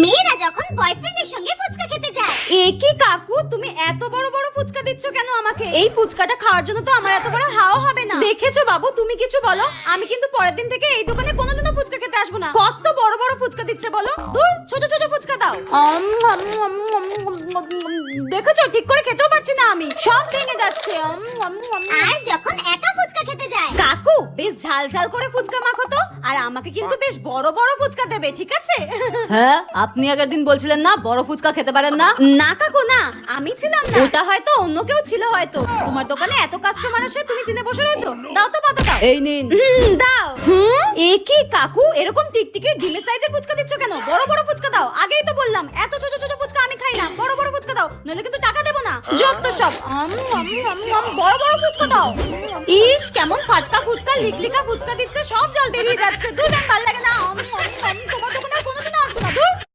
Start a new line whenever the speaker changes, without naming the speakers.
মেয়েরা যখন বয়ফ্রেন্ডের সঙ্গে ফুচকা খেতে যায়।
এ কি কাকু, তুমি এত বড় বড় ফুচকা দিচ্ছ কেন আমাকে? এই ফুচকাটা খাওয়ার জন্য তো আমার এত বড় হাওয়া হবে না। দেখেছো বাবু, তুমি কিছু বলো, আমি কিন্তু পরের দিন থেকে এই দোকানে কোনোদিনও ফুচকা খেতে আসবো না। কত বড় বড় ফুচকা দিচ্ছে বলো, দূর ছোট ছোট ফুচকা দাও। দেখেছো, ঠিক করে খেতেও পারছি না আমি, সব ভেঙে যাচ্ছে।
আর যখন একা ফুচকা খেতে যায়।
কাকু, বেশ ঝাল ঝাল করে ফুচকা মাখো তো, আর আমাকে কিন্তু বেশ বড় বড় ফুচকা দেবে, ঠিক আছে? হ্যাঁ, আপনি আগের দিন বলছিলেন না বড় ফুচকা খেতে পারেন না। না কাকু না, আমি ছিলাম না, ওটা হয়তো অন্য কেউ ছিল। হয়তো তোমার দোকানে এত কাস্টমার আসে, তুমি চিনে বসে রয়েছো। দাও তো পাতা দাও। এই নিন। দাও। এ কি কাকু, এরকম টিকটিকি ডিমের সাইজের ফুচকা দিচ্ছ কেন? বড় বড় ফুচকা দাও। আগেই তো বললাম এত ছোট ছোট ফুচকা আমি খাই না, বড় বড় ফুচকা দাও, নইলে কিন্তু টাকা দেবো না। যত সব বড় বড় ফুচকা দাও। ইস, কেমন ফাটকা ফুটকা লিকলিকা ফুচকা দিচ্ছে, সব জল বেরিয়ে যাচ্ছে। দুধ ভালো লাগে না।